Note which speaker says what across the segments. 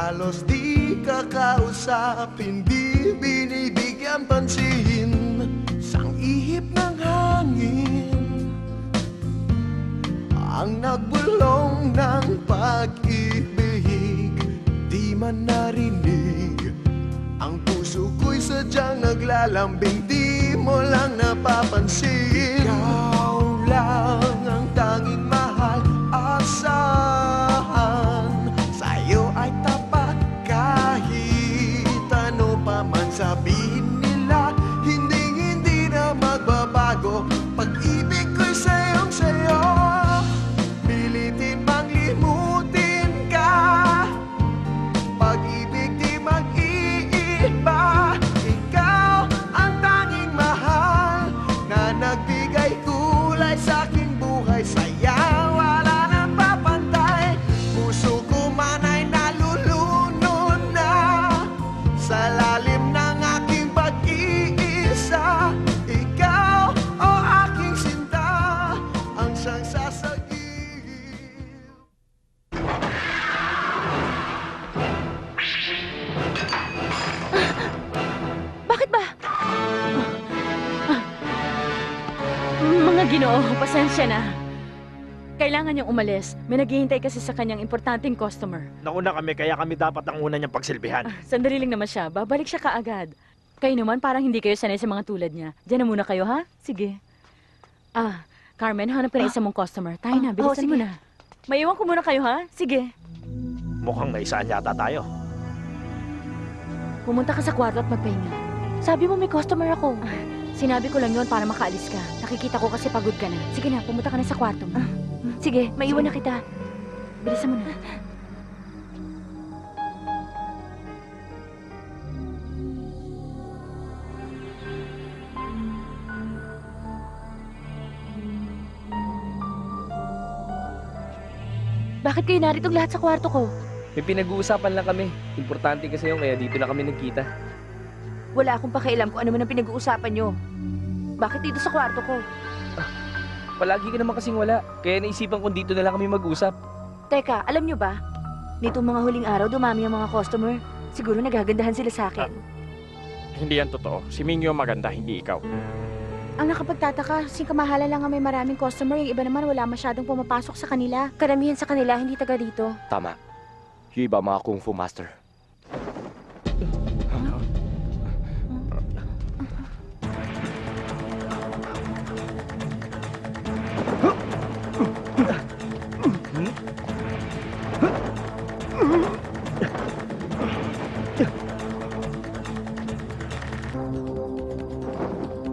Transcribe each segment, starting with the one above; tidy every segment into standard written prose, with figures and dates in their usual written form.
Speaker 1: halos di kakausap, hindi binibigyan pansin, sang ihip ng hangin ang nagbulong ng pag-ibig. Di man narinig, ang puso ko'y sadyang naglalambing, di mo lang napapansin. Ikaw lang ang tanging mahal, asahan sa'yo ay tapat kahit ano pa man sabihin nila, hindi na magbabago. Pag-ibig ko'y sa'yong sa'yo, pilitin mang limutin ka. Pag-ibig di mag-iiba, ikaw ang tanging mahal na nagbigay kulay sa aking buhay. Saya wala nang papantay, puso ko man ay nalulunod na sa lalim ng aking pag-iisa. Ikaw o aking sinta, ang siyang sasagip.
Speaker 2: Bakit ba? Mga Ginoo, pasensya na. Kailangan niyang umalis. May naghihintay kasi sa kanyang importanteng customer.
Speaker 3: Nauna kami, kaya kami dapat ang una niyang pagsilbihan.
Speaker 2: Sandali lang naman siya. Babalik siya kaagad. Kayo naman, parang hindi kayo sanay sa mga tulad niya. Diyan na muna kayo, ha? Sige. Carmen, hanap ka na isa mong customer. Tayo na, bilisan mo na. Maiwan ko muna kayo, ha? Sige.
Speaker 3: Mukhang naisaan yata tayo.
Speaker 2: Pumunta ka sa kwarto at magpahinga. Sabi mo may customer ako. Sinabi ko lang yon para makaalis ka. Nakikita ko kasi pagod ka na. Sige na, pumunta ka na sa kwarto mo. Sige, maiwan na kita. Bilisan mo na. Bakit kayo naritong lahat sa kwarto ko?
Speaker 4: May pinag-uusapan lang kami. Importante kasi yun, kaya dito na kami nagkita.
Speaker 2: Wala akong pakialam kung ano man ang pinag-uusapan nyo. Bakit dito sa kwarto ko?
Speaker 4: Palagi ka naman kasing wala. Kaya naisipan kong dito na lang kami mag-usap.
Speaker 2: Teka, alam nyo ba? Nitong mga huling araw, dumami ang mga customer. Siguro nagagandahan sila sa akin.
Speaker 5: Hindi yan totoo. Si Mingyo maganda, hindi ikaw.
Speaker 2: Ang nakapagtataka, kasing kamahalan lang ang may maraming customer. Yung iba naman wala masyadong pumapasok sa kanila. Karamihan sa kanila, hindi taga dito.
Speaker 4: Tama. Yung iba mga kung fu master.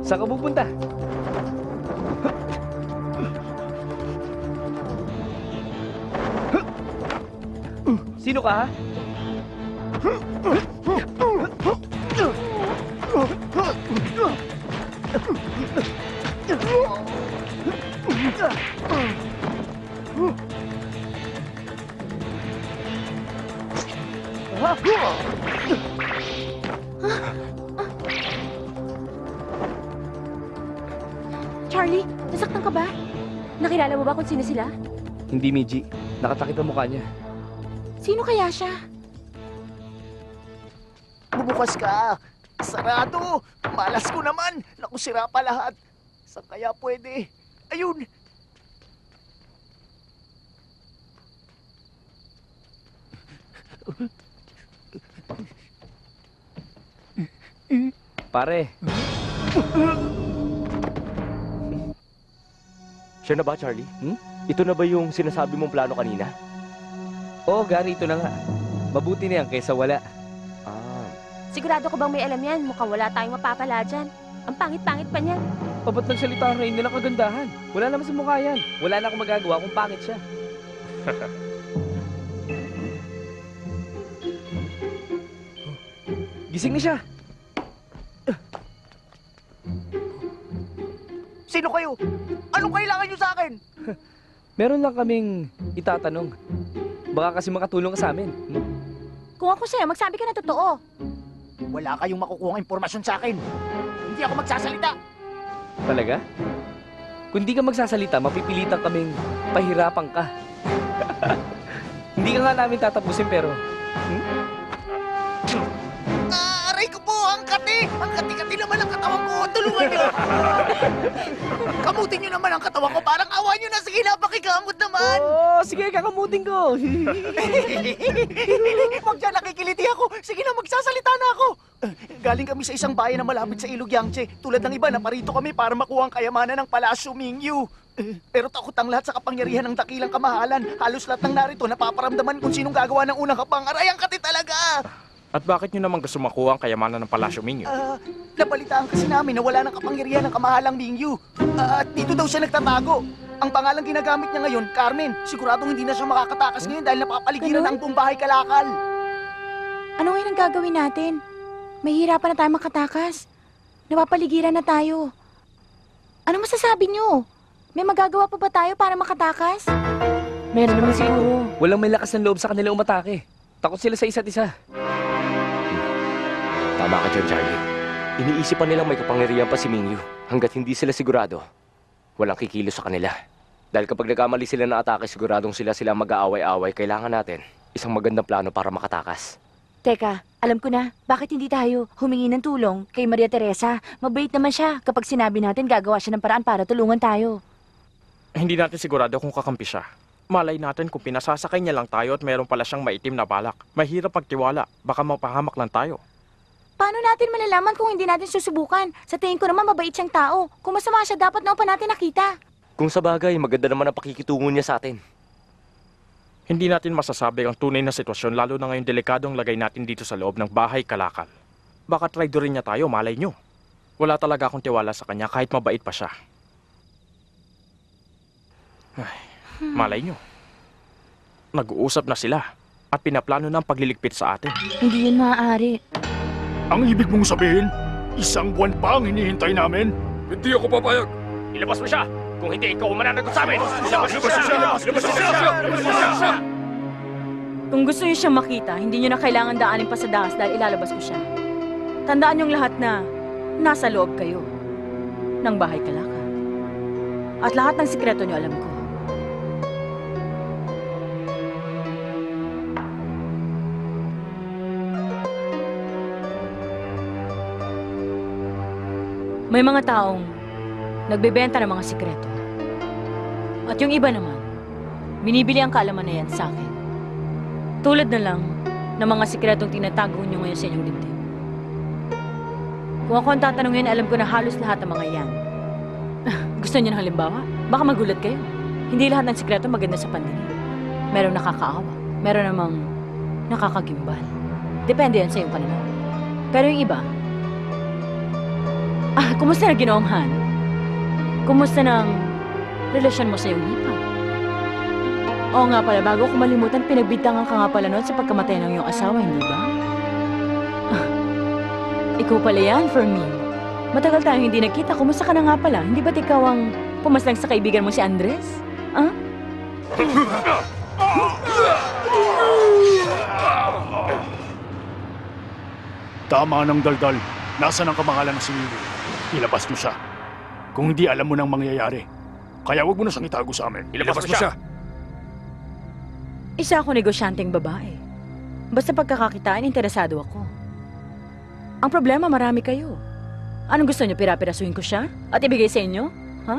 Speaker 4: Saan ka pupunta? Sino ka, ha?
Speaker 2: Charlie, nasaktan ka ba? Nakilala mo ba kung sino sila?
Speaker 4: Hindi, Miji. Nakatakip ang mukha niya.
Speaker 2: Sino kaya siya?
Speaker 1: Bumukas ka! Sarado! Malas ko naman! Naku, sira pa lahat! Saan kaya pwede? Ayun!
Speaker 4: Pare. Siya na ba, Charlie? Ito na ba yung sinasabi mong plano kanina? Oo, Gary, ito na nga. Mabuti na yan kaysa wala.
Speaker 2: Sigurado ko bang may alam yan? Mukhang wala tayong mapapala dyan. Ang pangit-pangit pa niyan.
Speaker 4: Ba't nagsalita ang Rain nilang kagandahan? Wala naman sa mukha yan. Wala na akong magagawa kung pangit siya. Gising na siya.
Speaker 1: Sino kayo? Anong kailangan nyo sa akin?
Speaker 4: Meron lang kaming itatanong. Baka kasi makatulong ka sa amin.
Speaker 2: Kung ako sa'yo, magsabi ka na totoo.
Speaker 1: Wala kayong makukuhang impormasyon sa akin. Hindi ako magsasalita.
Speaker 4: Talaga? Kung di ka magsasalita, mapipilitan kaming pahirapan ka. Hindi ka nga namin tatapusin pero...
Speaker 6: Aray ko po, ang kati! Ang kati-kati naman ang katawan ko! Tulungan niyo! Kamutin niyo naman ang katawan ko! Parang awa niyo na! Sige na, pakikamot naman!
Speaker 4: Oo, sige, kakamutin ko.
Speaker 6: Huwag dyan, nakikiliti ako! Sige na, magsasalita na ako! Galing kami sa isang bayan na malapit sa Ilog Yangtze. Tulad ng iba, naparito kami para makuha ang kayamanan ng Palasyo Mingyu. Pero takot ang lahat sa kapangyarihan ng dakilang kamahalan. Halos lahat ng narito napaparamdaman kung sinong gagawa ng unang kapang. Aray, ang kati talaga!
Speaker 5: At bakit nyo naman gusto makuha ang kayamanan ng Palasyo Mingyu?
Speaker 6: Nabalitaan kasi namin na wala ng kapangyarihan ng kamahalang Mingyu. At dito daw siya nagtatago. Ang pangalang ginagamit niya ngayon, Carmen. Siguradong hindi na siya makakatakas ngayon dahil napapaligiran
Speaker 2: Ganun?
Speaker 6: ng buong bahay kalakal.
Speaker 2: Ano ngayon ang gagawin natin? Mahihirapan na tayo makatakas. Napapaligiran na tayo. Ano masasabi niyo? May magagawa pa ba tayo para makatakas? Meron naman siguro.
Speaker 4: Walang may lakas ng loob sa kanila umatake. Takot sila sa isa't isa. Tama ka dyan, Charlie. Iniisipan nilang may kapangyarihan pa si Mingyu. Hanggat hindi sila sigurado, walang kikilos sa kanila. Dahil kapag nagkamali sila ng atake, siguradong sila mag-aaway-away. Kailangan natin isang magandang plano para makatakas.
Speaker 2: Teka, alam ko na. Bakit hindi tayo humingi ng tulong kay Maria Teresa? Mabait naman siya kapag sinabi natin gagawa siya ng paraan para tulungan tayo.
Speaker 5: Hindi natin sigurado kung kakampi siya. Malay natin kung pinasasakay niya lang tayo at meron pala siyang maitim na balak. Mahirap pagtiwala. Baka mapahamak lang tayo.
Speaker 2: Paano natin malalaman kung hindi natin susubukan? Sa tingin ko naman mabait siyang tao. Kung masama siya, dapat na pa natin nakita.
Speaker 4: Kung sa bagay, maganda naman ang pakikitungo niya sa atin.
Speaker 5: Hindi natin masasabi ang tunay na sitwasyon lalo na ngayong delikadong lagay natin dito sa loob ng bahay kalakal. Baka traidorin niya tayo, malay nyo. Wala talaga akong tiwala sa kanya kahit mabait pa siya. Ay, malay nyo. Nag-uusap na sila at pinaplano ng pagliligpit sa atin.
Speaker 2: Hindi yun maaari.
Speaker 7: Ang ibig mong sabihin, isang buwan pa ang hinihintay namin?
Speaker 3: Hindi ako papayag. Ilabas mo siya! Kung hindi, ikaw ang mananagot sa amin! Ilabas mo siya!
Speaker 2: Kung gusto niyo siyang makita, hindi niyo na kailangan daanin pa sa dahas dahil ilalabas ko siya. Tandaan niyong lahat na nasa loob kayo ng bahay kalaka. At lahat ng sikreto niyo alam ko. May mga taong nagbebenta ng mga sikreto. At yung iba naman, binibili ang kaalaman na yan sa akin. Tulad na lang ng mga sikretong tinatago nyo ngayon sa inyong dibdib. Kung ako ang tatanungin, alam ko na halos lahat ng mga yan. Gusto niyo ng halimbawa? Baka magulat kayo. Hindi lahat ng sikreto maganda sa pandinig. Merong nakakaawa. Meron namang nakakagimbal. Depende yan sa iyong pananaw. Pero yung iba, kumusta na Ginoong Han? Kumusta ng relasyon mo sa iyong hipag? Oo nga pala, bago ko malimutan, pinagbintangan ka nga pala noon sa pagkamatay ng iyong asawa, hindi ba? Ikaw pala yan, Fermin. Matagal tayong hindi nagkita. Kumusta ka na nga pala? Hindi ba't ikaw ang pumaslang sa kaibigan mo si Andres?
Speaker 7: Tama ng daldal. Nasaan ang kamahalan ng Mingyu? Ilabas mo siya. Kung hindi alam mo nang mangyayari. Kaya wag mo na siyang itago sa amin.
Speaker 3: Ilabas mo siya!
Speaker 2: Isa ako negosyanteng babae. Basta pagkakakitaan, interesado ako. Ang problema, marami kayo. Anong gusto niyo? Pira-pirasuhin ko siya? At ibigay sa inyo? Ha?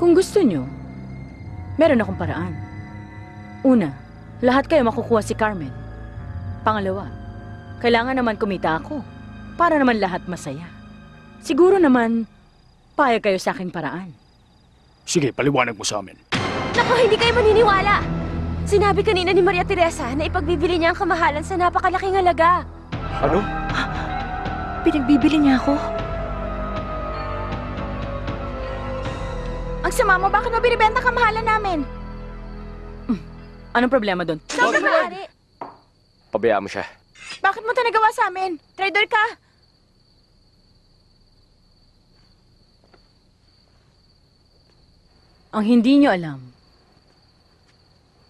Speaker 2: Kung gusto niyo, meron akong paraan. Una, lahat kayo makukuha si Carmen. Pangalawa, kailangan naman kumita ako para naman lahat masaya. Siguro naman, payag kayo sa aking paraan.
Speaker 7: Sige, paliwanag mo sa amin.
Speaker 8: Naku, hindi kayo maniniwala! Sinabi kanina ni Maria Teresa na ipagbibili niya ang kamahalan sa napakalaking halaga.
Speaker 4: Ano?
Speaker 2: Pinagbibili niya ako? Ang sama mo, bakit mo binibenta kamahalan namin? Anong problema doon?
Speaker 8: Sobrang maaari.
Speaker 4: Pabayaan mo siya.
Speaker 2: Bakit mo ito nagawa sa amin? Traidor ka! Ang hindi niyo alam,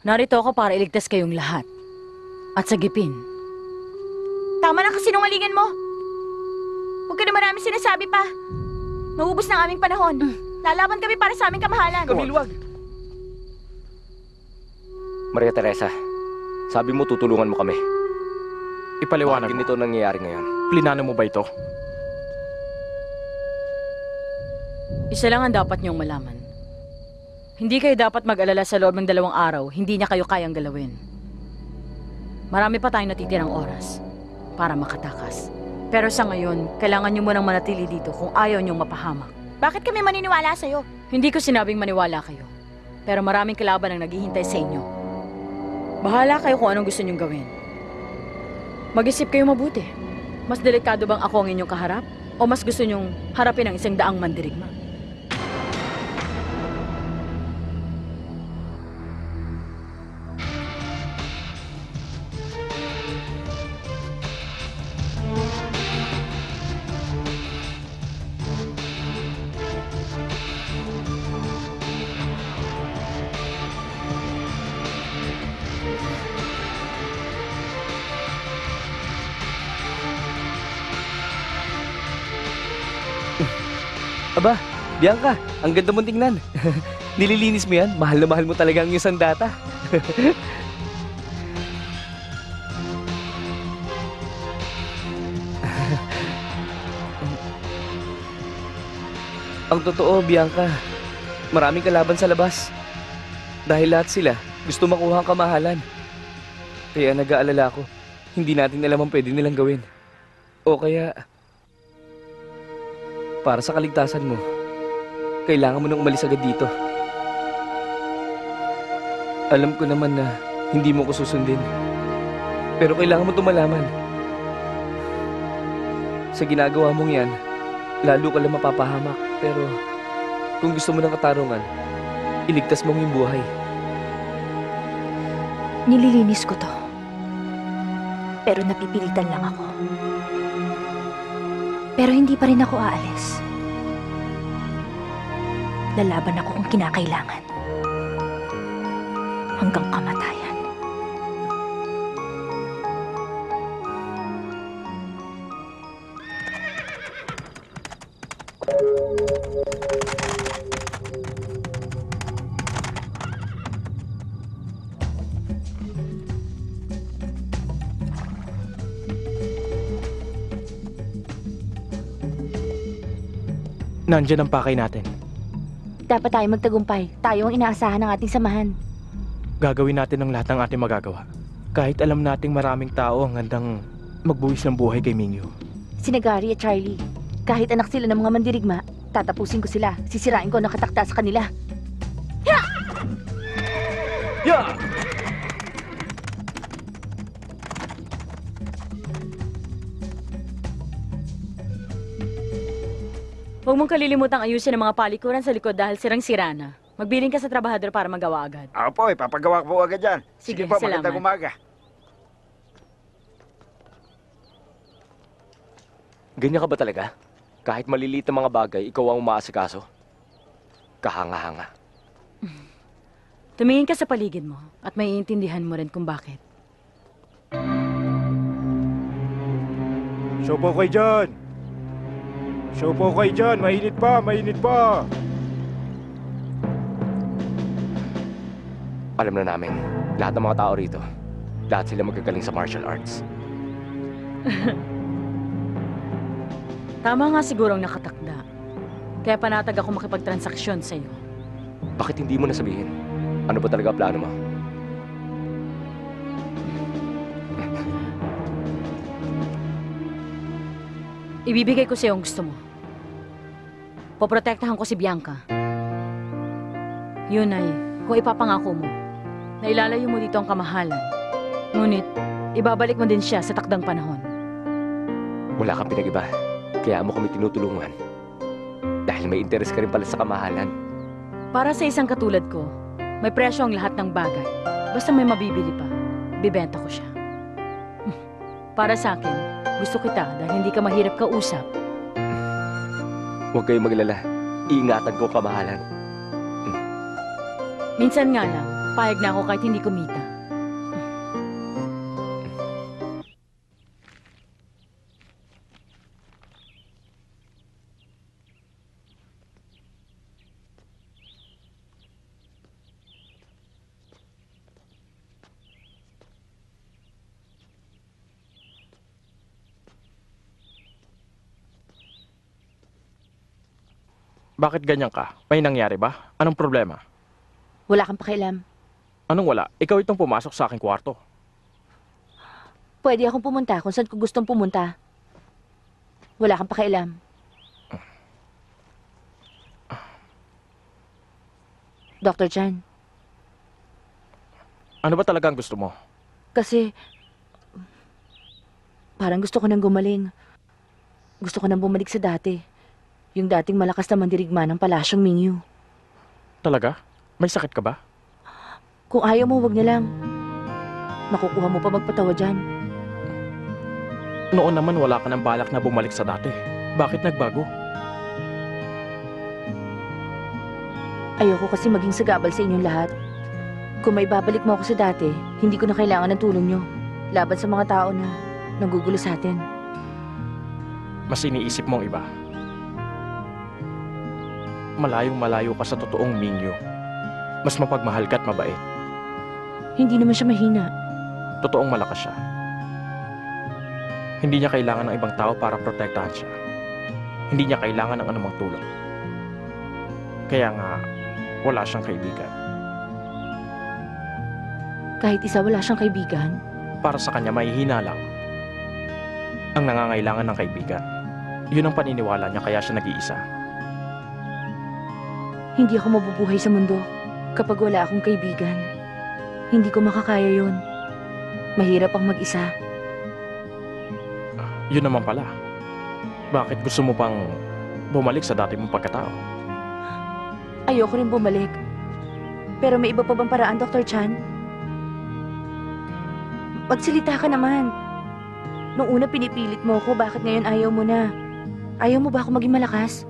Speaker 2: narito ako para iligtas kayong lahat. At sagipin. Tama na kasinungalingan mo! Huwag ka na marami sinasabi pa. Maubos na ang aming panahon. Lalaban kami para sa aming kamahalan.
Speaker 4: Camille, wag! Maria Teresa, sabi mo tutulungan mo kami.
Speaker 5: Ipaliwanag
Speaker 4: Bakit
Speaker 5: mo.
Speaker 4: ganito nangyayari ngayon?
Speaker 5: Plinano mo ba ito?
Speaker 2: Isa lang ang dapat niyong malaman. Hindi kayo dapat mag-alala sa loob ng 2 araw, hindi niya kayo kayang galawin. Marami pa tayong natitirang oras para makatakas. Pero sa ngayon, kailangan niyo munang manatili dito kung ayaw niyong mapahamak.
Speaker 8: Bakit kami maniniwala sa'yo?
Speaker 2: Hindi ko sinabing maniwala kayo. Pero maraming kalaban ang naghihintay sa inyo. Bahala kayo kung anong gusto niyong gawin. Mag-isip kayo mabuti. Mas delikado bang ako ang inyong kaharap? O mas gusto niyong harapin ang 100 mandirigma?
Speaker 9: Aba, Bianca, ang ganda mong tingnan. Nililinis mo yan? Mahal na mahal mo talaga ang iyong sandata. Ang totoo, Bianca, maraming kalaban sa labas. Dahil lahat sila gusto makuha ang kamahalan. Kaya nag-aalala ako, hindi natin alam ang pwede nilang gawin. O kaya, para sa kaligtasan mo, kailangan mo nang umalis agad dito. Alam ko naman na hindi mo ko susundin. Pero kailangan mo tumalaman. Sa ginagawa mong yan, lalo ka lang mapapahamak. Pero kung gusto mo ng katarungan, iligtas mong yung buhay.
Speaker 8: Nililinis ko to. Pero napipilitan lang ako. Pero hindi pa rin ako aalis. Lalaban ako kung kinakailangan. Hanggang kamatayan.
Speaker 5: Nandiyan ang pakay natin.
Speaker 8: Dapat tayo magtagumpay. Tayo ang inaasahan ng ating samahan.
Speaker 5: Gagawin natin ang lahat ng ating magagawa. Kahit alam nating maraming tao ang handang magbuwis ng buhay kay Mingyu.
Speaker 8: Sina Gary at Charlie. Kahit anak sila ng mga mandirigma, tatapusin ko sila. Sisirain ko ang nakatakda sa kanila.
Speaker 5: Yeah!
Speaker 2: Huwag mong kalilimutang ayusin ang mga palikuran sa likod dahil sirang-sira na. Magbiling ka sa trabahador para magawa agad.
Speaker 10: Ako po, ipapagawa ko po agad yan.
Speaker 2: Sige,
Speaker 10: po,
Speaker 2: salamat.
Speaker 10: magandang umaga.
Speaker 4: Ganyan ka ba talaga? Kahit maliliit na mga bagay, ikaw ang umaasikaso? Kahanga-hanga.
Speaker 2: Tumingin ka sa paligid mo at maiintindihan mo rin kung bakit.
Speaker 7: Show po kayo dyan! Show po kayo dyan! Mainit pa! Mainit pa!
Speaker 4: Alam na namin, lahat ng mga tao rito, lahat sila magagaling sa martial arts.
Speaker 2: Tama nga siguro ang nakatakda. Kaya panatag ako makipagtransaksyon sa iyo.
Speaker 4: Bakit hindi mo nasabihin? Ano ba talaga plano mo?
Speaker 2: Ibibigay ko sa iyo ang gusto mo. Poprotektahan ko si Bianca. Yun ay, kung ipapangako mo, na ilalayo mo dito ang kamahalan. Ngunit, ibabalik mo din siya sa takdang panahon.
Speaker 4: Wala kang pinag-iba. Kaya mo kami tinutulungan. Dahil may interes ka rin pala sa kamahalan.
Speaker 2: Para sa isang katulad ko, may presyo ang lahat ng bagay. Basta may mabibili pa, bibenta ko siya. Para sa akin, gusto kita dahil hindi ka mahirap kausap.
Speaker 4: Huwag kayong maglala. Iingatan ko ang kamahalan.
Speaker 2: Minsan nga lang, payag na ako kahit hindi kumita.
Speaker 5: Bakit ganyan ka? May nangyari ba? Anong problema?
Speaker 2: Wala kang pakialam.
Speaker 5: Anong wala? Ikaw itong pumasok sa aking kwarto.
Speaker 2: Pwede akong pumunta kung saan ko gustong pumunta. Wala kang pakialam. Dr. Chan,
Speaker 5: Ano ba talaga ang gusto mo?
Speaker 2: kasi parang gusto ko nang gumaling. Gusto ko nang bumalik sa dati. Yung dating malakas na mandirigma ng Palasyong Mingyu.
Speaker 5: Talaga? May sakit ka ba?
Speaker 2: Kung ayaw mo, wag na lang. Nakukuha mo pa magpatawa dyan.
Speaker 5: Noon naman wala ka ng balak na bumalik sa dati. Bakit nagbago?
Speaker 2: Ayoko kasi maging sagabal sa inyong lahat. Kung may babalik mo ako sa dati, hindi ko na kailangan ng tulong nyo. Laban sa mga tao na nanggugulo sa atin.
Speaker 5: Mas iniisip mong iba. Malayong malayo ka sa totoong Mingyu. Mas mapagmahal ka at mabait.
Speaker 2: Hindi naman siya mahina.
Speaker 5: Totoong malakas siya. Hindi niya kailangan ng ibang tao para protektahan siya. Hindi niya kailangan ng anumang tulong. Kaya nga, wala siyang kaibigan.
Speaker 2: Kahit isa wala siyang kaibigan.
Speaker 5: Para sa kanya, mahihina lang. Ang nangangailangan ng kaibigan. Yun ang paniniwala niya kaya siya nag-iisa.
Speaker 2: Hindi ako mabubuhay sa mundo kapag wala akong kaibigan. Hindi ko makakaya yun. Mahirap ang mag-isa.
Speaker 5: Yun naman pala. Bakit gusto mo pang bumalik sa dati mong pagkatao?
Speaker 2: Ayoko rin bumalik. Pero may iba pa bang paraan, Dr. Chan? Magsalita ka naman. Nung una pinipilit mo ako, bakit ngayon ayaw mo na? Ayaw mo ba ako maging malakas?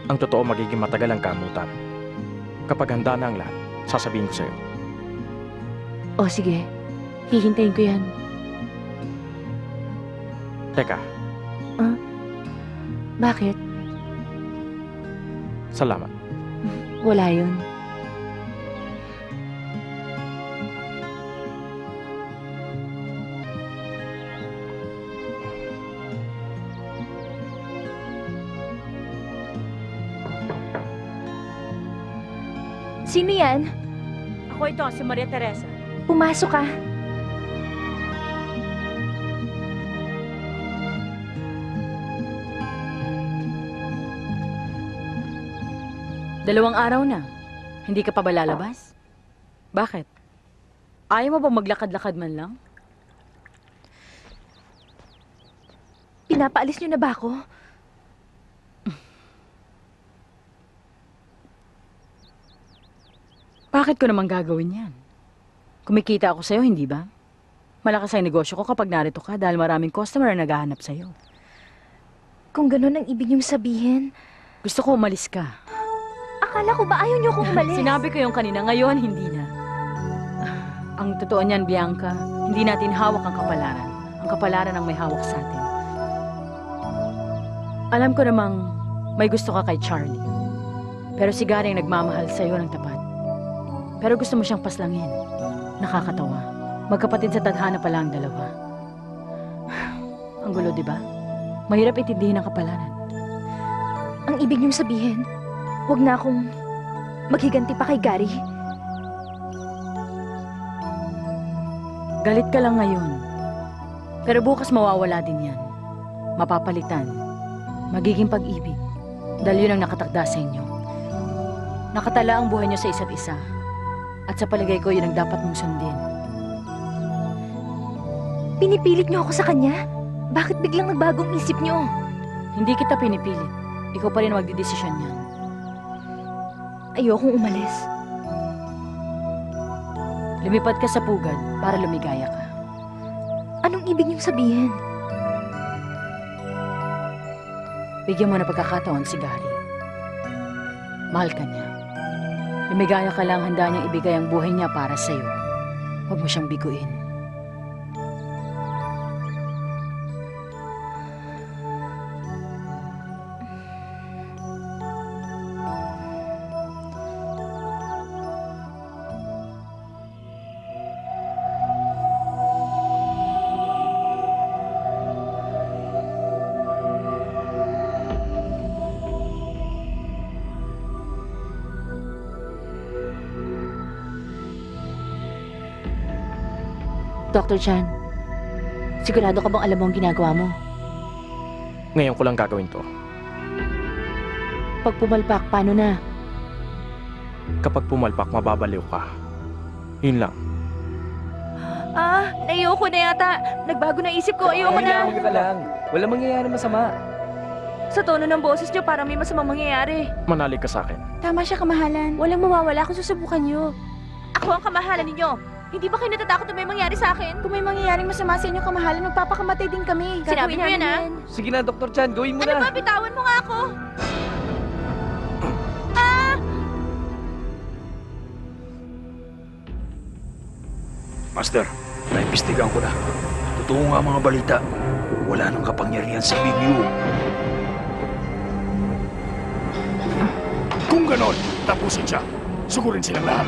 Speaker 5: Ang totoo magiging matagal ang kamutan. Kapag handa na ang lahat, sasabihin ko sa'yo.
Speaker 2: O sige, hihintayin ko yan.
Speaker 5: Teka,
Speaker 2: Bakit?
Speaker 5: salamat.
Speaker 2: Wala yun.
Speaker 8: Sino yan?
Speaker 2: Ako ito, si Maria Teresa.
Speaker 8: Pumasok ka.
Speaker 2: Dalawang araw na. Hindi ka pa ba lalabas? Bakit? Ayaw mo ba maglakad-lakad man lang?
Speaker 8: Pinapaalis niyo na ba ako?
Speaker 2: Bakit ko naman gagawin yan? Kumikita ako sa'yo, hindi ba? Malakas ang negosyo ko kapag narito ka dahil maraming customer na naghahanap sa'yo.
Speaker 8: Kung ganun ang ibig niyong sabihin,
Speaker 2: Gusto ko umalis ka.
Speaker 8: akala ko ba ayaw niyo kong umalis?
Speaker 2: Sinabi ko yung kanina, ngayon hindi na. Ang totoo niyan, Bianca, hindi natin hawak ang kapalaran. Ang kapalaran ang may hawak sa atin. Alam ko namang may gusto ka kay Charlie. Pero si Gary ang nagmamahal sa'yo ng tapat. Pero gusto mo siyang paslangin. Nakakatawa. Magkapatid sa tadhana pala ang dalawa. Ang gulo, di ba? Mahirap intindihin ang kapalaran.
Speaker 8: Ang ibig niyong sabihin, huwag na akong maghiganti pa kay Gary.
Speaker 2: Galit ka lang ngayon. Pero bukas mawawala din yan. Mapapalitan. Magiging pag-ibig. Dahil yun ang nakatakda sa inyo. Nakatala ang buhay niyo sa isa't isa. At sa palagay ko, yun ang dapat mong sundin.
Speaker 8: Pinipilit niyo ako sa kanya? Bakit biglang nagbagong isip niyo?
Speaker 2: Hindi kita pinipilit. Ikaw pa rin magdidesisyon yan.
Speaker 8: Ayokong umalis.
Speaker 2: Lumipad ka sa pugad para lumigaya ka.
Speaker 8: Anong ibig niyong sabihin?
Speaker 2: Bigyan mo na pagkakataon si Gary. Mahal ka niya. Lumigaya ka lang, handa niyang ibigay ang buhay niya para sa'yo. Huwag mo siyang biguin. Dr. Chan, sigurado ka bang alam mo ang ginagawa mo?
Speaker 5: Ngayon ko lang gagawin to.
Speaker 2: Pag pumalpak, paano na?
Speaker 5: Kapag pumalpak, mababaliw ka. Yun lang.
Speaker 8: Ayoko na yata. Nagbago na isip ko. Ayoko na.
Speaker 9: Huwag ka lang. Walang mangyayari masama.
Speaker 8: Sa tono ng boses niyo, parang may masamang mangyayari.
Speaker 5: Manalig ka sa akin.
Speaker 2: Tama siya, kamahalan.
Speaker 8: Walang mawawala kung susubukan niyo. Ako ang kamahalan ninyo. Hindi ba kayo natatakot na may mangyari sa akin?
Speaker 2: Kung may mangyayaring masama sa inyo, kamahalan, magpapakamatay din kami.
Speaker 8: Sinabi mo yan, ha?
Speaker 9: Sige na, Dr. Chan, gawin mo
Speaker 8: Ano
Speaker 9: na.
Speaker 8: ba? Bitawan mo nga ako.
Speaker 10: Master, naimbestigahan ko na. Totoo nga mga balita. Wala nang kapangyarihan si Mingyu.
Speaker 7: Kung ganon, tapusin siya. Sugurin silang lahat.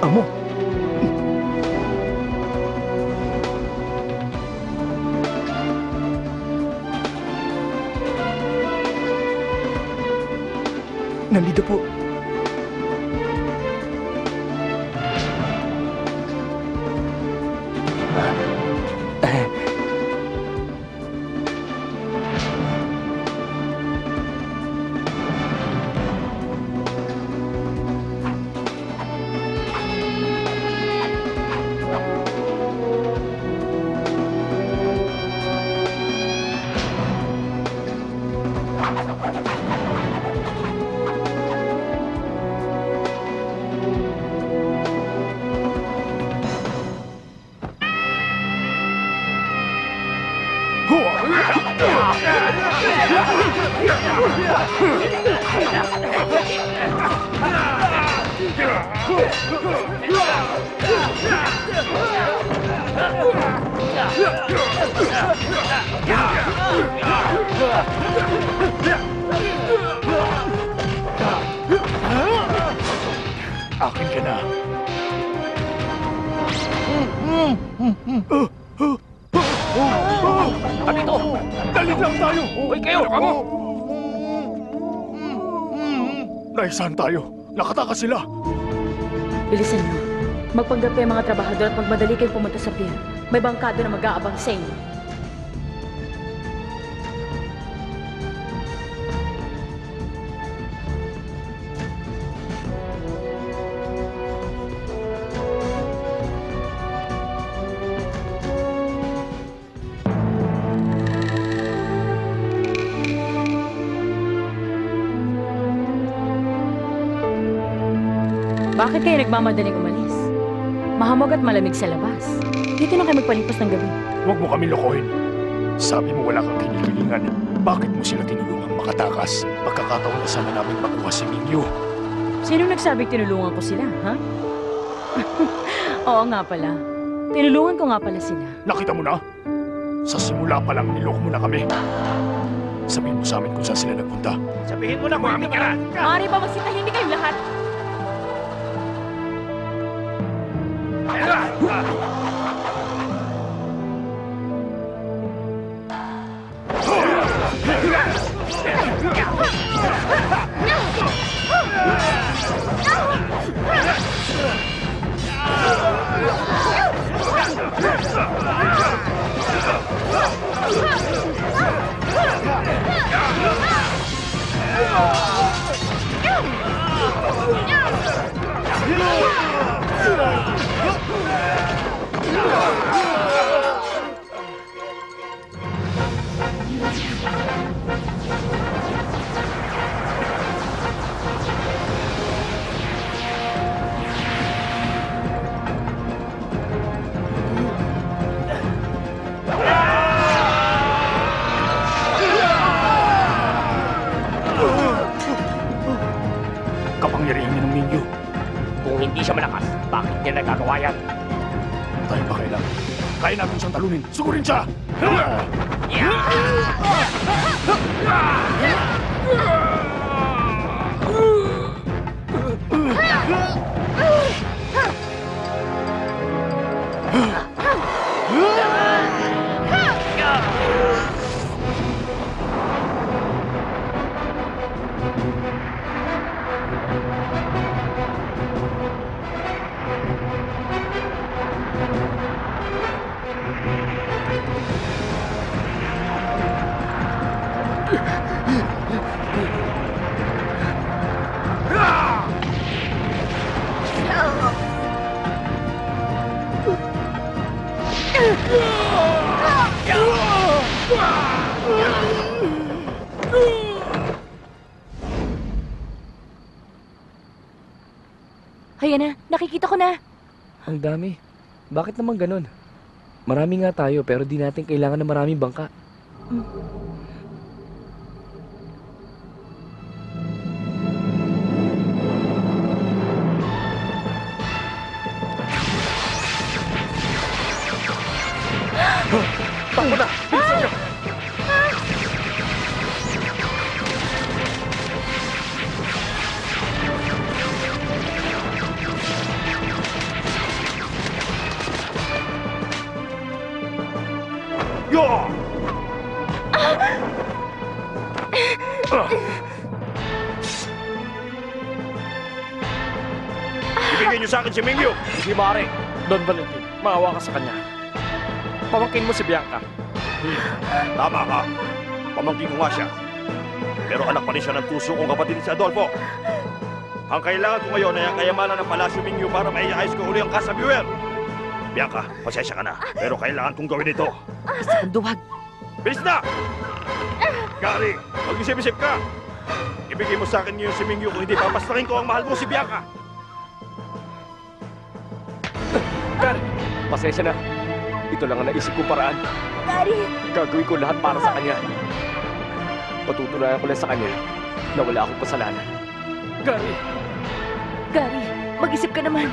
Speaker 5: Amo, nandito po.
Speaker 7: Akin ka na.
Speaker 3: Ano ito?
Speaker 7: Dali lang tayo!
Speaker 3: Hoy kayo! Kamo!
Speaker 7: Naisahan tayo. Nakatakas sila.
Speaker 2: Bilisan mo. Magpanggap kayo mga trabahador at magmadali kayo pumunta sa pier. May bangkado na mag-aabang sa inyo. Bakit kayo nagmamadaling umalis? Mahamog at malamig sa labas. Dito na kayo magpalipas ng gabi.
Speaker 7: Huwag mo kami lokohin. Sabi mo wala kang kinikilingan. Bakit mo sila tinulungang makatakas? Pagkakataon na sana namin makuha si Mingyu.
Speaker 2: Sino nagsabing tinulungan ko sila, ha? Oo nga pala. Tinulungan ko nga pala sila.
Speaker 7: Nakita mo na? Sa simula pa lang niloko mo na kami. Sabihin mo sa amin kung saan sila nagpunta.
Speaker 3: Sabihin mo na kung amin ka na!
Speaker 2: Maaari ba magsitahimik kayong lahat?
Speaker 7: Kapangyarihan niya ng Mingyu.
Speaker 3: Kung hindi siya malakas, bakit niya nagagawa yan?
Speaker 7: Tayo pa kailangan. Kaya natin siyang talunin. Sugurin siya!
Speaker 2: Ayan na, nakikita ko na.
Speaker 9: Ang dami. Bakit naman ganun? Marami nga tayo pero di natin kailangan ng maraming bangka.
Speaker 3: Takbo na! Bilisan niyo! Ibigay niyo sa akin si Mingyu!
Speaker 5: Hindi maaari. Don Valentin, maawa ka sa kanya. Pamangkin mo si Bianca.
Speaker 3: Tama ka. Pamangkin ko nga siya. Pero anak pa rin siya ng tuso kong kapatid si Adolfo. Ang kailangan ko ngayon ay ang kayamanan ng Palasyo Mingyu para maiayos ko uli ang Casa Buer. Bianca, pasensya ka na. Pero kailangan kong gawin ito.
Speaker 2: Duwag.
Speaker 3: Bilis na! Gary, mag-isip-isip ka. Ibigay mo sa akin ngayon si Mingyu kung hindi papastakin ko ang mahal mo si Bianca.
Speaker 4: Gary, pasensya na. Ito lang ang naisip kong paraan.
Speaker 8: Gary!
Speaker 4: Gagawin ko lahat para sa kanya. Patutunayan ko lang sa kanya na wala akong kasalanan.
Speaker 5: Gary!
Speaker 2: Gary, mag-isip ka naman.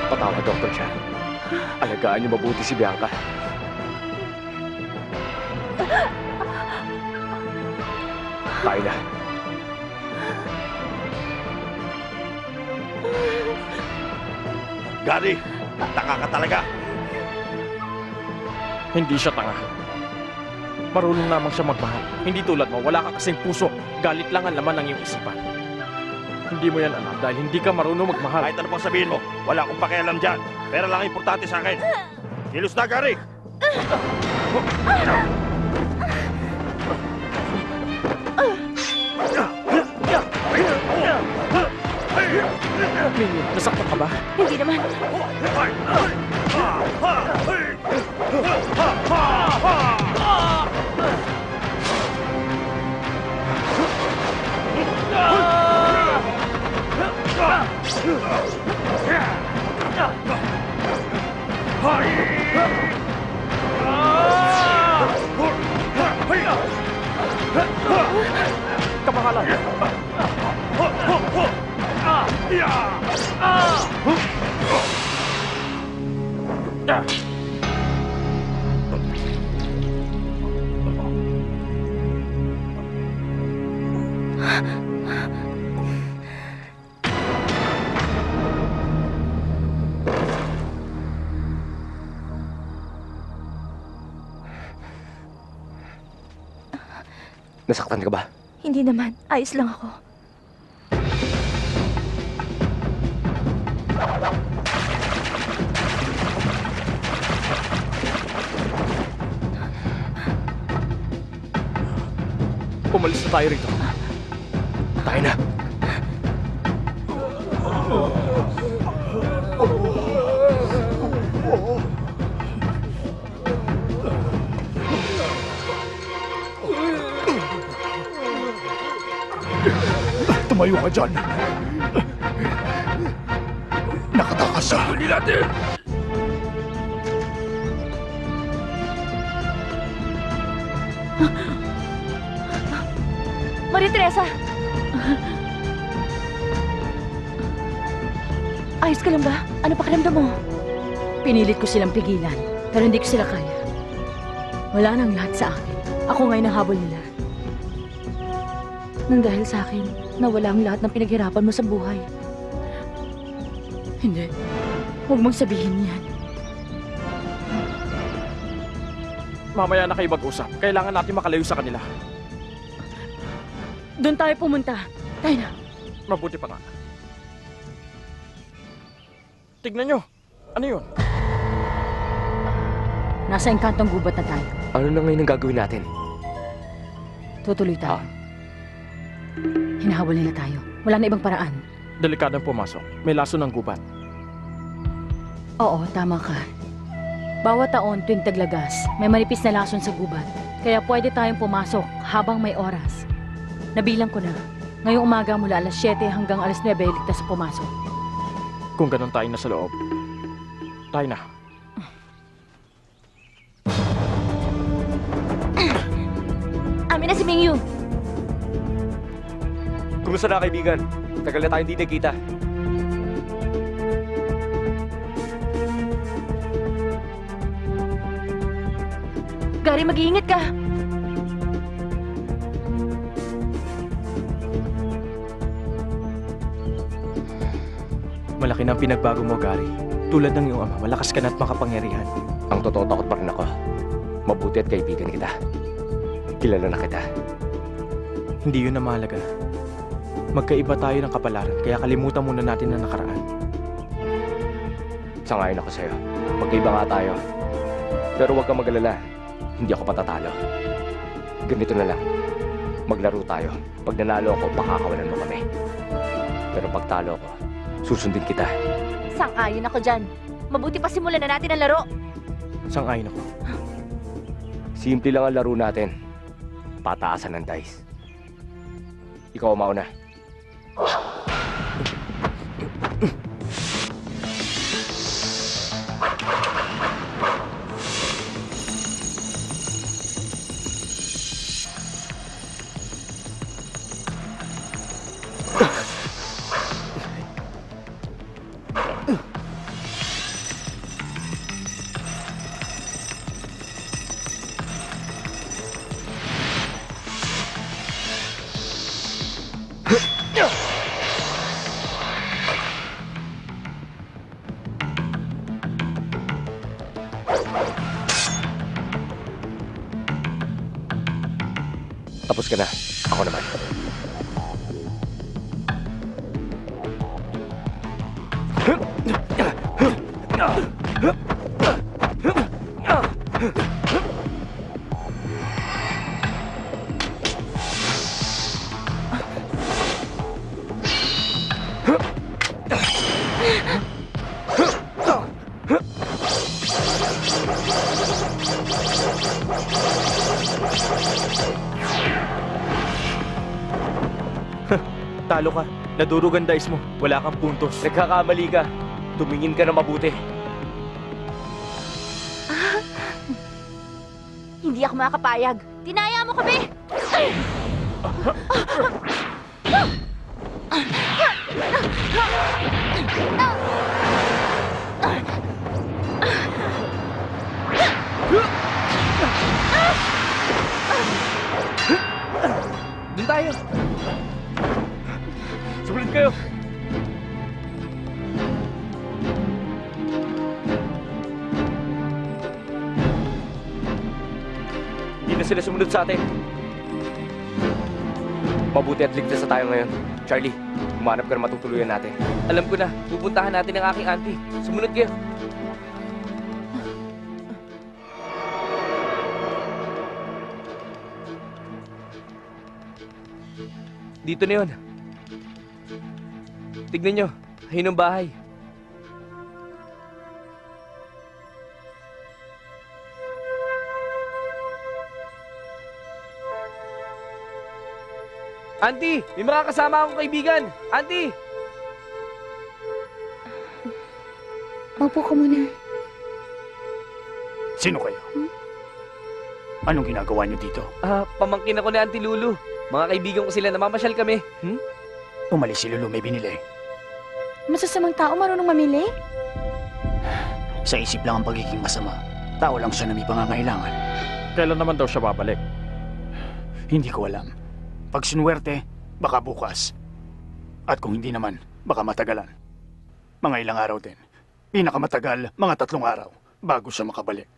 Speaker 4: Patawad, Dr. Chan. Alagaan niyo mabuti si Bianca. Tayo na.
Speaker 3: Gary, taka ka talaga.
Speaker 5: Hindi siya tanga. Marunong namang siya magmahal. Hindi tulad mo, wala ka kasing puso. Galit lang ang laman ng iyong isipan. Hindi mo yan alam dahil hindi ka marunong magmahal.
Speaker 3: Kahit ano pang sabihin mo, wala akong pakialam dyan. Pera lang ang importante sa akin. Kilos na, Gary!
Speaker 5: Mingyu, nasaktan ka ba?
Speaker 2: Hindi naman.
Speaker 5: Kamahalan!
Speaker 4: Nasaktan ka ba?
Speaker 8: Hindi naman. Ayos lang ako.
Speaker 5: Umalis na tayo rito.
Speaker 4: Tayo na.
Speaker 7: Tumayo ka dyan. Nakatakas siya.
Speaker 3: Huli natin!
Speaker 2: Maria Teresa! Ayos ka lang ba? Ano pakiramdam mo? Pinilit ko silang pigilan, pero hindi ko sila kaya. Wala nang lahat sa akin. Ako ngayon ang habol nila. Nang dahil sa akin, nawala ang lahat ng pinaghirapan mo sa buhay. Hindi. Huwag mong sabihin yan.
Speaker 5: Mamaya na kayo mag-usap. Kailangan natin makalayo sa kanila.
Speaker 2: Doon tayo pumunta. Tayo na.
Speaker 5: Mabuti pa nga. Tignan nyo. Ano yun?
Speaker 2: Nasa engkantong gubat na tayo.
Speaker 4: Ano na ngayon ang gagawin natin?
Speaker 2: Tutuloy tayo. Hinahabol nila tayo. Wala na ibang paraan.
Speaker 5: Delikadong pumasok. May laso ng gubat.
Speaker 2: Oo, tama ka. Bawat taon tuwing taglagas, may manipis na lason sa gubat. Kaya pwede tayong pumasok habang may oras. Nabilang ko na. Ngayong umaga mula alas 7 hanggang alas 9 ligtas sa pumasok.
Speaker 5: Kung ganun tayo na sa loob, tayo na.
Speaker 8: Amin na si Mingyu.
Speaker 4: Kumusta na kaibigan? Tagal na tayong hindi nagkita.
Speaker 8: Gary, mag-iingat ka.
Speaker 5: Malaki na ang pinagbago mo, Gary. Tulad ng iyong ama, malakas ka na at makapangyarihan.
Speaker 4: Ang totoo, takot pa rin ako. Mabuti at kaibigan kita. Kilala na kita.
Speaker 5: Hindi yun na mahalaga. Magkaiba tayo ng kapalaran, kaya kalimutan muna natin na nakaraan.
Speaker 4: Sangayon ako sa'yo. Magkaiba nga tayo. Pero huwag kang mag-alala. Hindi ako patatalo. Ganito na lang. Maglaro tayo. Pag nanalo ako, pakakawalan mo kami. Pero pag talo ako, susundin kita.
Speaker 8: Sang-ayon ako dyan. Mabuti pa simulan na natin ang laro.
Speaker 5: Sang-ayon ako.
Speaker 4: Simple lang ang laro natin. Pataasan ng dice. Ikaw ang mauna. Tapos ka na. Ako naman.
Speaker 5: Talo ka. Nadurog ang dice mo. Wala kang puntos.
Speaker 4: Nagkakamali ka. Tumingin ka na mabuti.
Speaker 8: Hindi ako makakapayag. Tinaya mo kami!
Speaker 9: Doon tayo.
Speaker 4: Sumunod kayo. Hindi na sila sumunod sa atin. Mabuti at ligtas na tayo ngayon. Charlie, humanap ka na matutuluyan natin.
Speaker 9: Alam ko na, pupuntahan natin ang aking auntie. Sumunod kayo. Dito na yun. Tignan nyo, ayun ang bahay. Auntie, may mga kasama akong kaibigan. Auntie!
Speaker 2: Maupo ka muna.
Speaker 7: Sino kayo? Anong ginagawa niyo dito?
Speaker 9: Pamangkin ako ni Auntie Lulu. Mga kaibigan ko sila, namamasyal kami.
Speaker 7: Umalis si Lulu, may binili.
Speaker 2: Masasamang tao marunong mamili?
Speaker 6: Sa isip lang ang pagiging masama. Tao lang siya na may pangangailangan.
Speaker 5: Kailan naman daw siya babalik?
Speaker 7: Hindi ko alam. Pag sinuwerte, baka bukas. At kung hindi naman, baka matagalan. Mga ilang araw din. Pinakamatagal, mga 3 araw bago siya makabalik.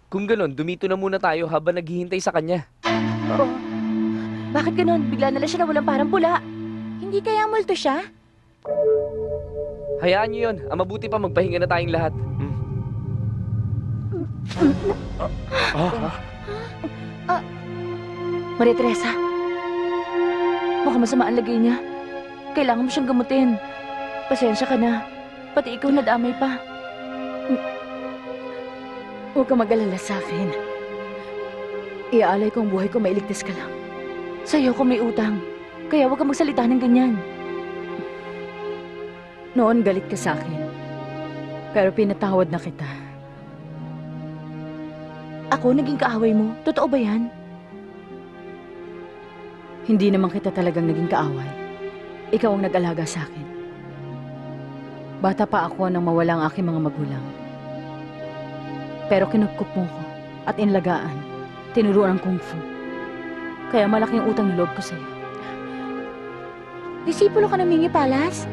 Speaker 9: Kung ganon, dumito na muna tayo habang naghihintay sa kanya.
Speaker 8: Oh. Bakit ganon? Bigla na lang siya nawalang parang pula.
Speaker 2: Hindi kaya multo siya?
Speaker 9: Hayaan niyo yun. Ang mabuti pa magpahinga na tayong lahat.
Speaker 2: Maria Teresa, mukhang masama ang lagay niya. Kailangan mo siyang gamutin. Pasensya ka na. Pati ikaw nadamay pa. Huwag ka mag-alala sa akin. Iaalay ko ang buhay ko, mailigtas ka lang. Sa'yo ko may utang. Kaya huwag ka magsalita ng ganyan. Noon galit ka sa akin. Pero pinatawad na kita. Ako naging kaaway mo? Totoo ba yan? Hindi naman kita talagang naging kaaway. Ikaw ang nag-alaga sa akin. Bata pa ako nang mawala ang aking mga magulang. Pero kinupkup mo ko at inlagaan. Tinuruan ng kung fu. Kaya malaking utang na loob ko sa'yo. Disipulo ka ng Mingi Palace?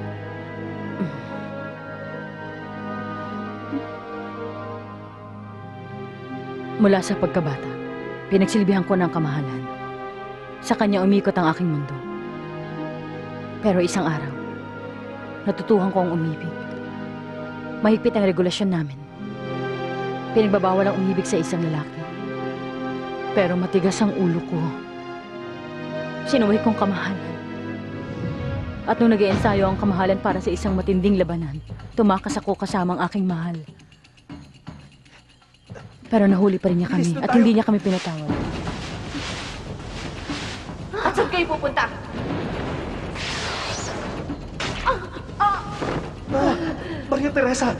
Speaker 2: Mula sa pagkabata, pinagsilbihan ko ng kamahalan. Sa kanya umikot ang aking mundo. Pero isang araw, natutuhan ko ang umibig. Mahigpit ang regulasyon namin. Pinagbabawal ang umibig sa isang lalaki. Pero matigas ang ulo ko. Sinuwi kong kamahalan. At nung nag-iensayo ang kamahalan para sa isang matinding labanan, tumakas ako kasama ang aking mahal. Pero nahuli pa rin niya kami at hindi niya kami pinatawad.
Speaker 8: At saan kayo pupunta?
Speaker 6: Maria Teresa!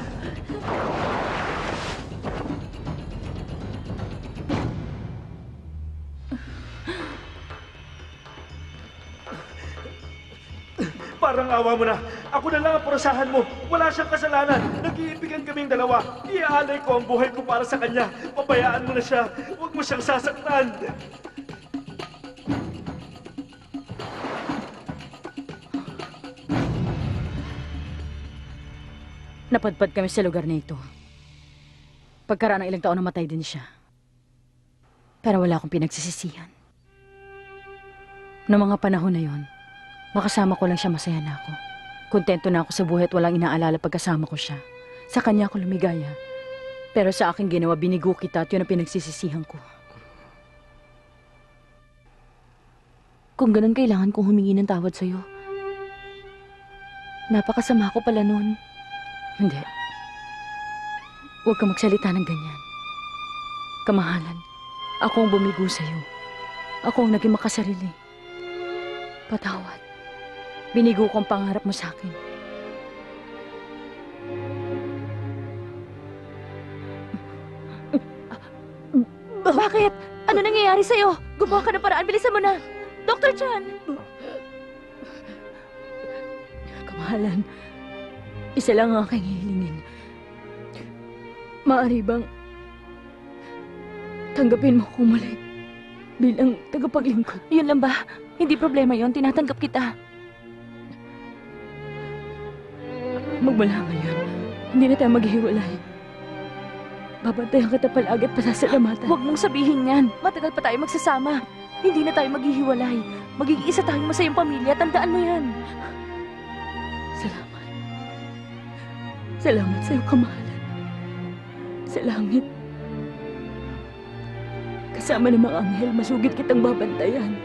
Speaker 10: Parang awa mo na. Ako na lang ang parusahan mo. Wala siyang kasalanan. Nag-iibigan kaming dalawa. Iaalay ko ang buhay ko para sa kanya. Pabayaan mo na siya. Huwag mo siyang sasaktan.
Speaker 2: Napadpad kami sa lugar na ito. Pagkaraan ng ilang taon namatay din siya. Pero wala akong pinagsisisihan. Noong mga panahon na yon, makasama ko lang siya, masaya na ako. Kontento na ako sa buhay at walang inaalala pagkasama ko siya. Sa kanya ako lumigaya. Pero sa aking ginawa, binigo kita at yun ang pinagsisisihan ko. Kung ganun, kailangan kong humingi ng tawad sa'yo. Napakasama ko pala nun. Hindi. Huwag ka magsalita ng ganyan. Kamahalan, ako ang bumigo sa'yo. Ako ang naging makasarili. Patawad. Binigo ko ang pangarap mo sa akin.
Speaker 8: Bakit? Ano nangyayari sa'yo? Gumawa ka ng paraan. Bilisan mo na. Dr. Chan!
Speaker 2: Kamahalan, isa lang ang aking hihilingin. Maaari bang tanggapin mo kung mali bilang tagapaglingkod?
Speaker 8: Yun lang ba? Hindi problema yon. Tinatanggap kita.
Speaker 2: Magmula ngayon, hindi na tayo maghihiwalay. Babantayan kita palagi at pasasalamatan.
Speaker 8: Huwag mong sabihin yan. Matagal pa tayo magsasama. Hindi na tayo maghihiwalay. Magiging isa tayong masayang pamilya. Tandaan mo yan.
Speaker 2: Salamat. Salamat sa'yo, kamahalan. Sa langit. Kasama ng mga anghel, masugid kitang babantayan.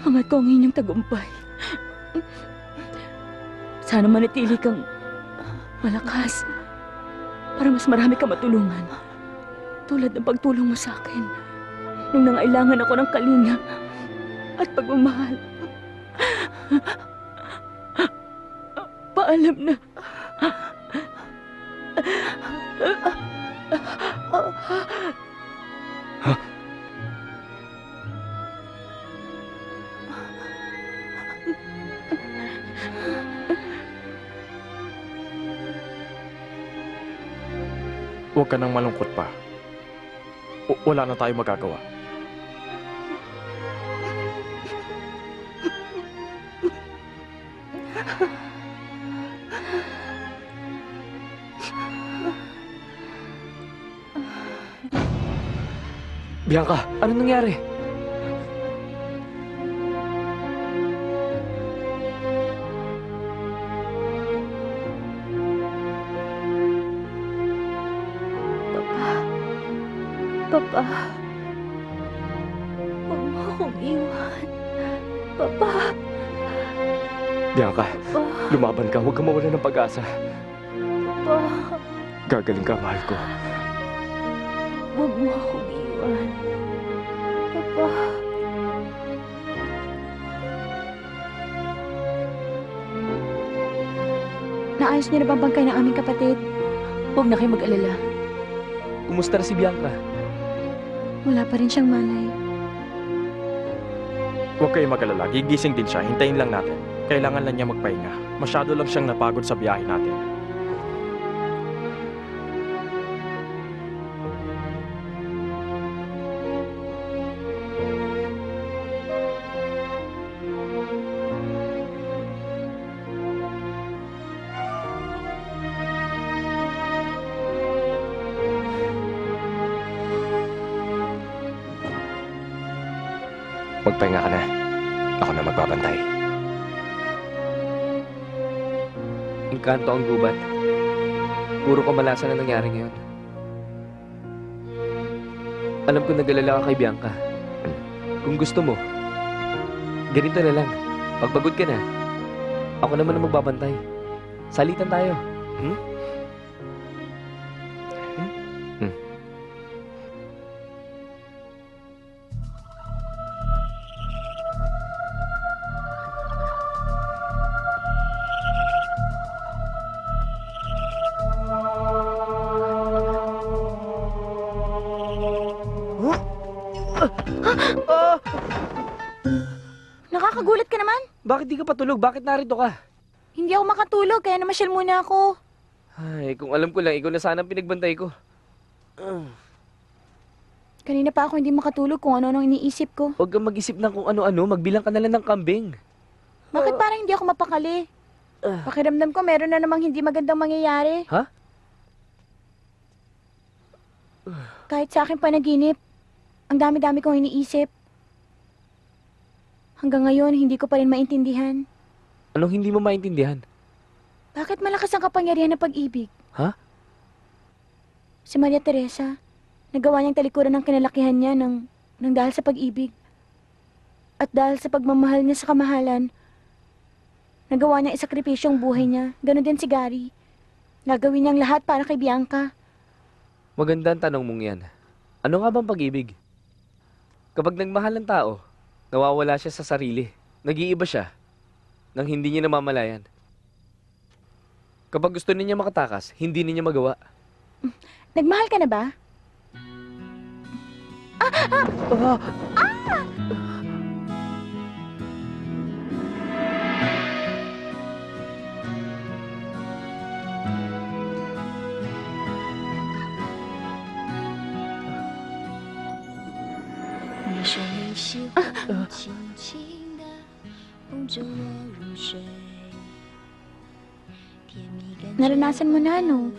Speaker 2: Hangat ko ang inyong tagumpay. Sana manatili kang malakas para mas marami ka matulungan. Tulad ng pagtulong mo sa akin nung nangailangan ako ng kalinga at pagmamahal. Paalam na.
Speaker 5: Huwag ka nang malungkot pa. Wala na tayong magagawa.
Speaker 9: Bianca, ano nangyari?
Speaker 8: Papa, huwag mo akong iwan. Papa,
Speaker 4: Bianca, lumaban ka. Huwag ka mawala ng pag-asa.
Speaker 8: Papa,
Speaker 4: Gagaling ka, mahal ko.
Speaker 8: huwag mo akong iwan. Papa,
Speaker 2: Naayos niyo na bang bangkay ng aming kapatid? Huwag na kayo mag-alala.
Speaker 9: Kumusta na si Bianca?
Speaker 2: Wala pa rin siyang malay.
Speaker 5: Huwag kayong mag-alala. Gigising din siya. Hintayin lang natin. Kailangan lang niya magpahinga. Masyado lang siyang napagod sa biyahe natin.
Speaker 4: Magpahinga ka na. Ako na magbabantay.
Speaker 9: Engkanto ang gubat. Puro kamalasan na nangyari ngayon. Alam ko nag-alala ka kay Bianca. Kung gusto mo, ganito na lang. Pagpagod ka na, ako naman ang magbabantay. Salitan tayo.
Speaker 2: Nakakagulat ka naman.
Speaker 9: Bakit di ka patulog? Bakit narito ka?
Speaker 2: Hindi ako makatulog, kaya namasyal muna ako.
Speaker 9: Ay, kung alam ko lang, ikaw na sana ang pinagbantay ko.
Speaker 2: Kanina pa ako hindi makatulog kung ano-ano iniisip ko.
Speaker 9: Huwag kang mag-isip ng kung ano-ano, magbilang ka na lang ng kambing.
Speaker 2: Bakit parang hindi ako mapakali? Pakiramdam ko meron na namang hindi magandang mangyayari.
Speaker 9: Ha?
Speaker 2: Kahit sa akin panaginip, ang dami-dami kong iniisip. Hanggang ngayon, hindi ko pa rin maintindihan.
Speaker 9: Anong hindi mo maintindihan?
Speaker 2: Bakit malakas ang kapangyarihan ng pag-ibig?
Speaker 9: Ha?
Speaker 2: Si Maria Teresa, nagawa niyang talikuran ng kinalakihan niya ng dahil sa pag-ibig. At dahil sa pagmamahal niya sa kamahalan, nagawa niyang isakripisyo ang buhay niya. Ganon din si Gary. Gagawin niyang lahat para kay Bianca.
Speaker 9: Maganda ang tanong mong yan. Ano nga bang pag-ibig? Kapag nagmahal ng tao, nawawala siya sa sarili. Nag-iiba siya nang hindi niya namamalayan. Kapag gusto niya makatakas, hindi niya magawa.
Speaker 2: Nagmahal ka na ba? Naranasan mo na, no?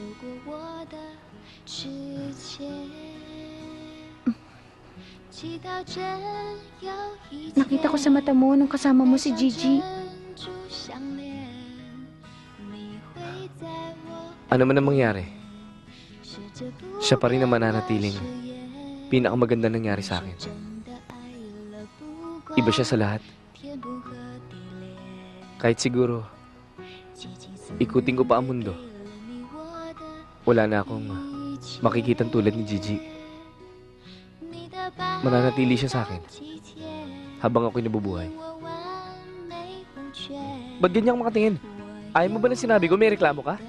Speaker 2: Nakita ko sa mata mo nung kasama mo si Gigi.
Speaker 9: Ano man ang mangyari, siya pa rin ang mananatiling pinakamaganda nangyari sa akin. Iba siya sa lahat. Kahit siguro, ikutin ko pa ang mundo, wala na akong makikitang tulad ni Gigi. Mananatili siya sa akin habang ako'y nabubuhay. Ba't ganyan makatingin? Ayaw mo ba na sinabi ko may reklamo ka?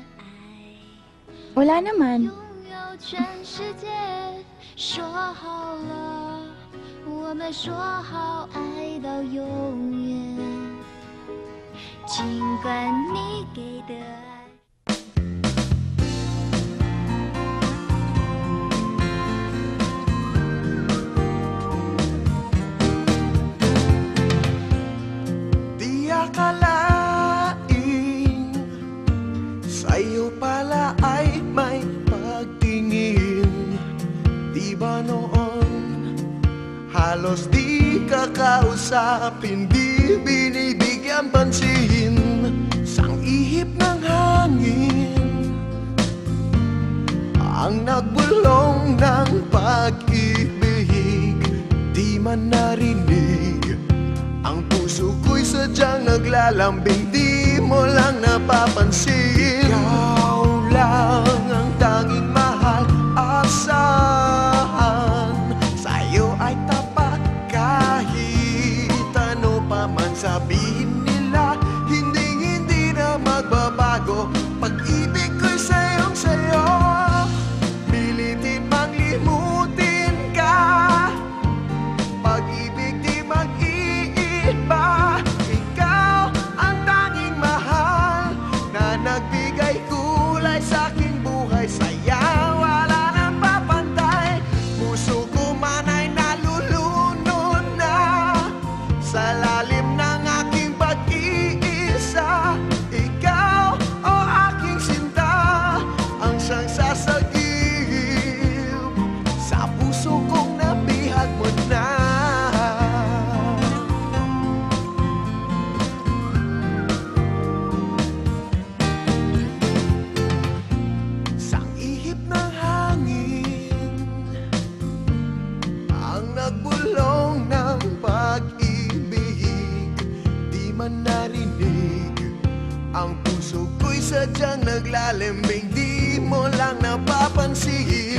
Speaker 2: Wala naman.
Speaker 11: 说好了，我们说好爱到永远。尽管你给的爱。
Speaker 1: Di akalain sa'yo pala ay may pagtingin. Di ba noon Halos di ka kausap, hindi binibigyan pansin. Sang ihip ng hangin ang nagbulong ng pag-ibig. Di man narinig, ang puso ko'y sadyang naglalambing. Di mo lang napapansin. Ikaw lang ang tanging mahal. Asahan sa'yo ay tapat. Kahit ano pa man sabihin nila, hindi na magbabago. Pag-ibig ko'y sayong sayo. Pilitin mang limutin ka, pag-ibig di mag-iiba. Ikaw ang tanging mahal na nagbigay kulay sa aking buhay. Saya wala nang papantay. Puso ko man ay nalulunod na sa lalim ng aking pag-iisa. Ikaw o aking sinta, ang siyang sasagip sa puso kong nabihag mo na. Sang ihip ng hangin ang nagbulong ng pag-ibig. Di man narinig, ang puso ko'y sadyang naglalambing. Di mo lang napapansin.